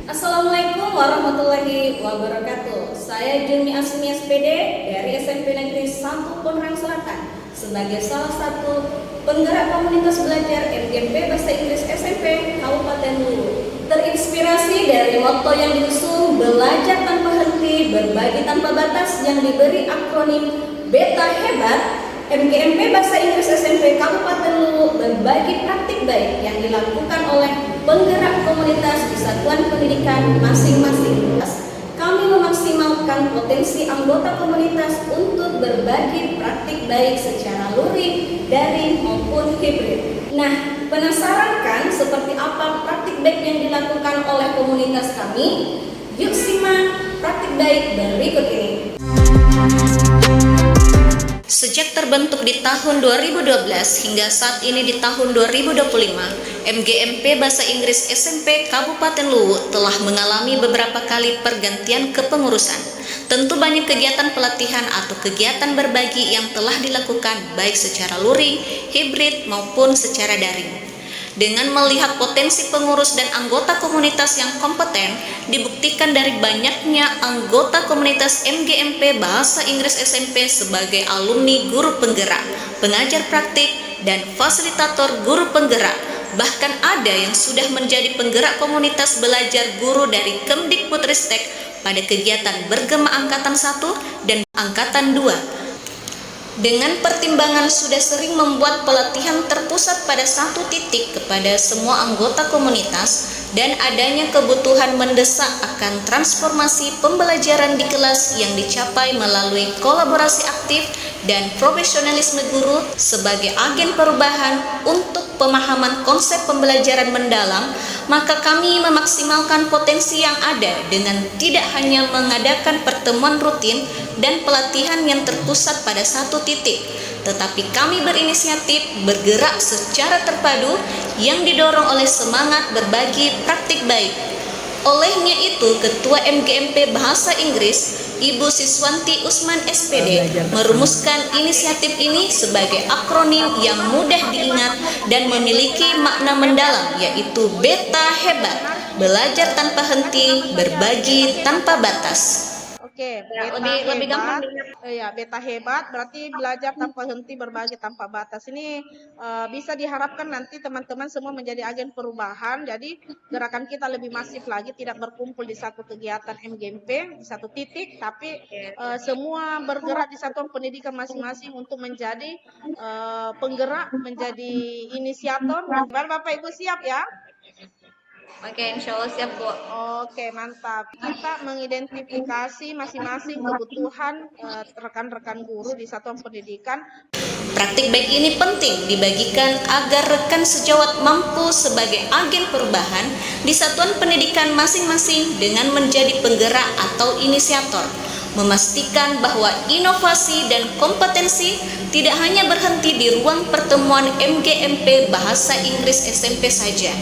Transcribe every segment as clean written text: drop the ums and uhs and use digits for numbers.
Assalamualaikum warahmatullahi wabarakatuh. Saya Jumi Asmi SPD dari SMP Negeri 1 Pondrang Selatan sebagai salah satu penggerak komunitas belajar MGMP Bahasa Inggris SMP Kabupaten Luwu. Terinspirasi dari motto yang diusung belajar tanpa henti, berbagi tanpa batas yang diberi akronim Beta Hebat, MGMP Bahasa Inggris SMP Kabupaten Luwu berbagi praktik baik yang dilakukan oleh penggerak komunitas di satuan pendidikan masing-masing. Kami memaksimalkan potensi anggota komunitas untuk berbagi praktik baik secara luring, daring maupun hibrid. Nah, penasaran kan seperti apa praktik baik yang dilakukan oleh komunitas kami? Yuk simak praktik baik berikut ini. Sejak terbentuk di tahun 2012 hingga saat ini di tahun 2025, MGMP Bahasa Inggris SMP Kabupaten Luwu telah mengalami beberapa kali pergantian kepengurusan. Tentu banyak kegiatan pelatihan atau kegiatan berbagi yang telah dilakukan baik secara luring, hibrid maupun secara daring. Dengan melihat potensi pengurus dan anggota komunitas yang kompeten, dibuktikan dari banyaknya anggota komunitas MGMP Bahasa Inggris SMP sebagai alumni guru penggerak, pengajar praktik, dan fasilitator guru penggerak. Bahkan ada yang sudah menjadi penggerak komunitas belajar guru dari Kemdikbudristek pada kegiatan bergema Angkatan 1 dan Angkatan 2. Dengan pertimbangan sudah sering membuat pelatihan terpusat pada satu titik kepada semua anggota komunitas dan adanya kebutuhan mendesak akan transformasi pembelajaran di kelas yang dicapai melalui kolaborasi aktif dan profesionalisme guru sebagai agen perubahan untuk pemahaman konsep pembelajaran mendalam, maka kami memaksimalkan potensi yang ada dengan tidak hanya mengadakan pertemuan rutin dan pelatihan yang terpusat pada satu titik, tetapi kami berinisiatif bergerak secara terpadu yang didorong oleh semangat berbagi praktik baik. Olehnya itu, Ketua MGMP Bahasa Inggris, Ibu Siswanti Usman SPD, merumuskan inisiatif ini sebagai akronim yang mudah diingat dan memiliki makna mendalam, yaitu Beta Hebat, belajar tanpa henti, berbagi tanpa batas. Oke, Lebih gampang. Ya, beta hebat berarti belajar tanpa henti, berbagi tanpa batas. Ini bisa diharapkan nanti teman-teman semua menjadi agen perubahan. Jadi gerakan kita lebih masif lagi, tidak berkumpul di satu kegiatan MGMP di satu titik, tapi semua bergerak di satuan pendidikan masing-masing untuk menjadi penggerak, menjadi inisiator. Bapak Ibu siap ya? Oke, insya Allah siap, Bu. Oke, mantap. Kita mengidentifikasi masing-masing kebutuhan rekan-rekan guru di satuan pendidikan. Praktik baik ini penting dibagikan agar rekan sejawat mampu sebagai agen perubahan di satuan pendidikan masing-masing dengan menjadi penggerak atau inisiator, memastikan bahwa inovasi dan kompetensi tidak hanya berhenti di ruang pertemuan MGMP Bahasa Inggris SMP saja,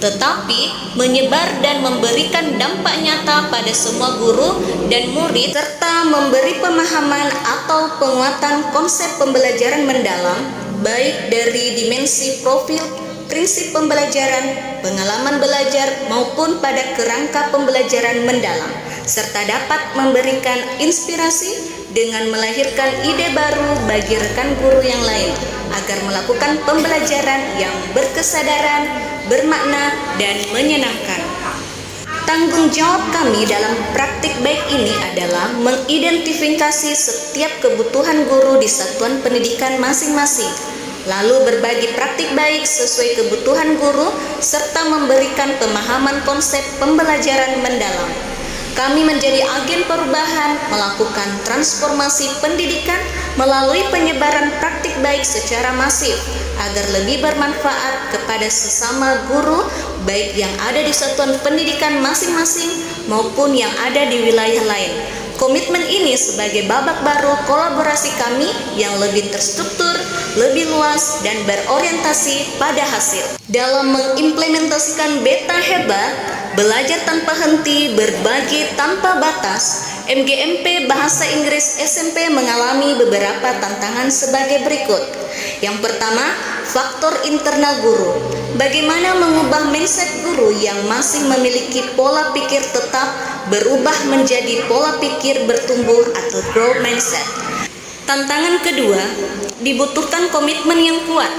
tetapi menyebar dan memberikan dampak nyata pada semua guru dan murid serta memberi pemahaman atau penguatan konsep pembelajaran mendalam baik dari dimensi profil, prinsip pembelajaran, pengalaman belajar maupun pada kerangka pembelajaran mendalam, serta dapat memberikan inspirasi dengan melahirkan ide baru bagi rekan guru yang lain agar melakukan pembelajaran yang berkesadaran, bermakna, dan menyenangkan. Tanggung jawab kami dalam praktik baik ini adalah mengidentifikasi setiap kebutuhan guru di satuan pendidikan masing-masing, lalu berbagi praktik baik sesuai kebutuhan guru, serta memberikan pemahaman konsep pembelajaran mendalam. Kami menjadi agen perubahan, melakukan transformasi pendidikan melalui penyebaran praktik baik secara masif agar lebih bermanfaat kepada sesama guru baik yang ada di satuan pendidikan masing-masing maupun yang ada di wilayah lain. Komitmen ini sebagai babak baru kolaborasi kami yang lebih terstruktur, lebih luas, dan berorientasi pada hasil. Dalam mengimplementasikan Beta Hebat, belajar tanpa henti, berbagi tanpa batas, MGMP Bahasa Inggris SMP mengalami beberapa tantangan sebagai berikut. Yang pertama, faktor internal guru. Bagaimana mengubah mindset guru yang masih memiliki pola pikir tetap berubah menjadi pola pikir bertumbuh atau growth mindset. Tantangan kedua, dibutuhkan komitmen yang kuat,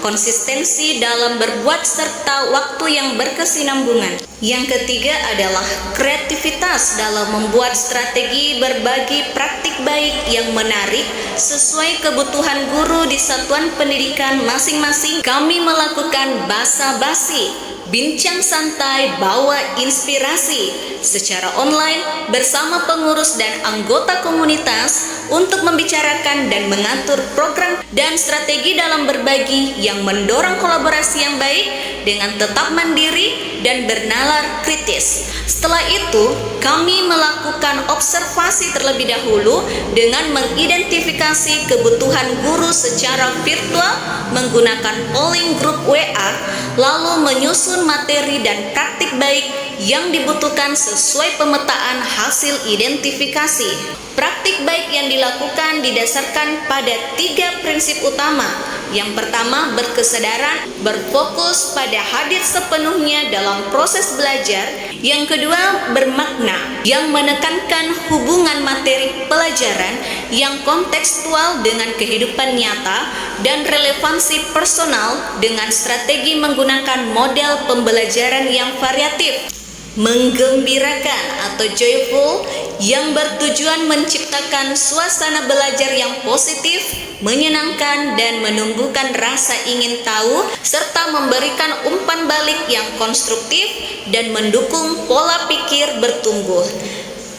konsistensi dalam berbuat serta waktu yang berkesinambungan. Yang ketiga adalah kreativitas dalam membuat strategi berbagi praktik baik yang menarik sesuai kebutuhan guru di satuan pendidikan masing-masing. Kami melakukan basa-basi, bincang santai bawa inspirasi secara online bersama pengurus dan anggota komunitas untuk membicarakan dan mengatur program dan strategi dalam berbagi yang mendorong kolaborasi yang baik dengan tetap mandiri dan bernalar kritis. Setelah itu, kami melakukan observasi terlebih dahulu dengan mengidentifikasi kebutuhan guru secara virtual menggunakan polling group WA, lalu menyusun materi dan praktik baik yang dibutuhkan sesuai pemetaan hasil identifikasi. Praktik baik yang dilakukan didasarkan pada 3 prinsip utama. Yang pertama, berkesadaran, berfokus pada hadir sepenuhnya dalam proses belajar. Yang kedua, bermakna, yang menekankan hubungan materi pelajaran yang kontekstual dengan kehidupan nyata dan relevansi personal dengan strategi menggunakan model pembelajaran yang variatif. Menggembirakan atau joyful, yang bertujuan menciptakan suasana belajar yang positif, menyenangkan dan menumbuhkan rasa ingin tahu serta memberikan umpan balik yang konstruktif dan mendukung pola pikir bertumbuh.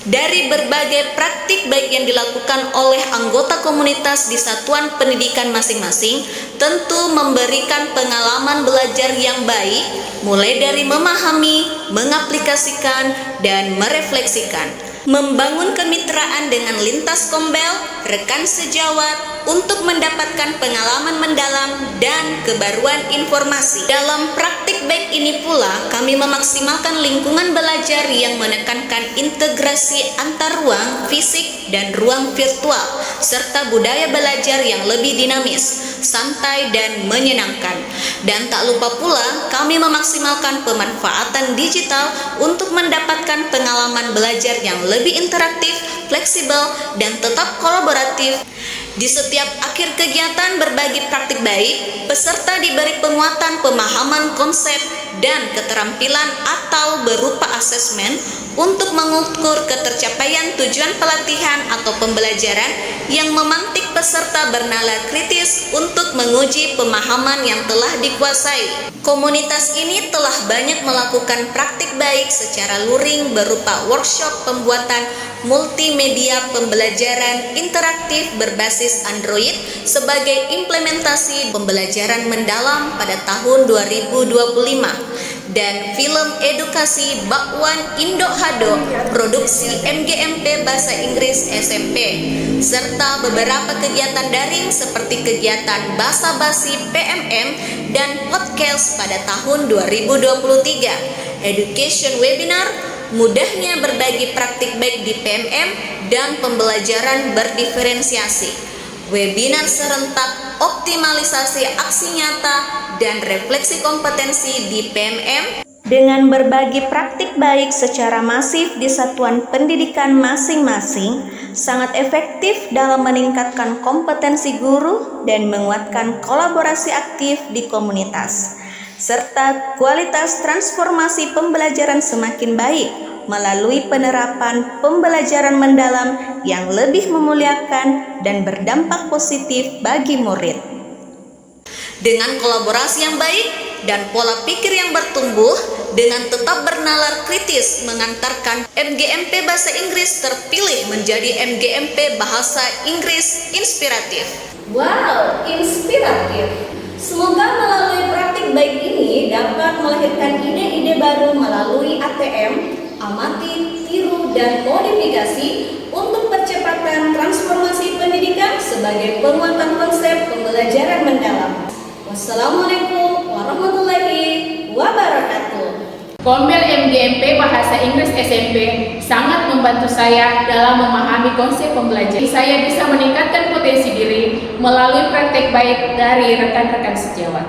Dari berbagai praktik baik yang dilakukan oleh anggota komunitas di satuan pendidikan masing-masing, tentu memberikan pengalaman belajar yang baik, mulai dari memahami, mengaplikasikan, dan merefleksikan. Membangun kemitraan dengan lintas kombel, rekan sejawat, untuk mendapatkan pengalaman mendalam dan kebaruan informasi. Dalam praktik baik ini pula, kami memaksimalkan lingkungan belajar yang menekankan integrasi antar ruang fisik dan ruang virtual, serta budaya belajar yang lebih dinamis, santai dan menyenangkan. Dan tak lupa pula, kami memaksimalkan pemanfaatan digital untuk mendapatkan pengalaman belajar yang lebih interaktif, fleksibel, dan tetap kolaboratif. Di setiap akhir kegiatan berbagi praktik baik, peserta diberi penguatan pemahaman konsep dan keterampilan atau berupa asesmen untuk mengukur ketercapaian tujuan pelatihan atau pembelajaran yang memantik peserta bernalar kritis untuk menguji pemahaman yang telah dikuasai. Komunitas ini telah banyak melakukan praktik baik secara luring berupa workshop pembuatan multimedia pembelajaran interaktif berbasis Android sebagai implementasi pembelajaran mendalam pada tahun 2025 dan film edukasi Bakwan Indo Hado produksi MGMP Bahasa Inggris SMP serta beberapa kegiatan daring seperti kegiatan basa-basi PMM dan podcast pada tahun 2023, education webinar, mudahnya berbagi praktik baik di PMM dan pembelajaran berdiferensiasi, webinar serentak, optimalisasi aksi nyata, dan refleksi kompetensi di PMM dengan berbagi praktik baik secara masif di satuan pendidikan masing-masing sangat efektif dalam meningkatkan kompetensi guru dan menguatkan kolaborasi aktif di komunitas, serta kualitas transformasi pembelajaran semakin baik melalui penerapan pembelajaran mendalam yang lebih memuliakan dan berdampak positif bagi murid. Dengan kolaborasi yang baik dan pola pikir yang bertumbuh, dengan tetap bernalar kritis mengantarkan MGMP Bahasa Inggris terpilih menjadi MGMP Bahasa Inggris Inspiratif. Wow, inspiratif! Semoga melalui praktik baik ini dapat melahirkan ide-ide baru melalui ATM, amati, tiru, dan modifikasi untuk percepatan transformasi pendidikan sebagai penguatan konsep pembelajaran mendalam. Wassalamualaikum warahmatullahi wabarakatuh. Kombel MGMP Bahasa Inggris SMP sangat membantu saya dalam memahami konsep pembelajaran. Saya bisa meningkatkan potensi diri melalui praktek baik dari rekan-rekan sejawat.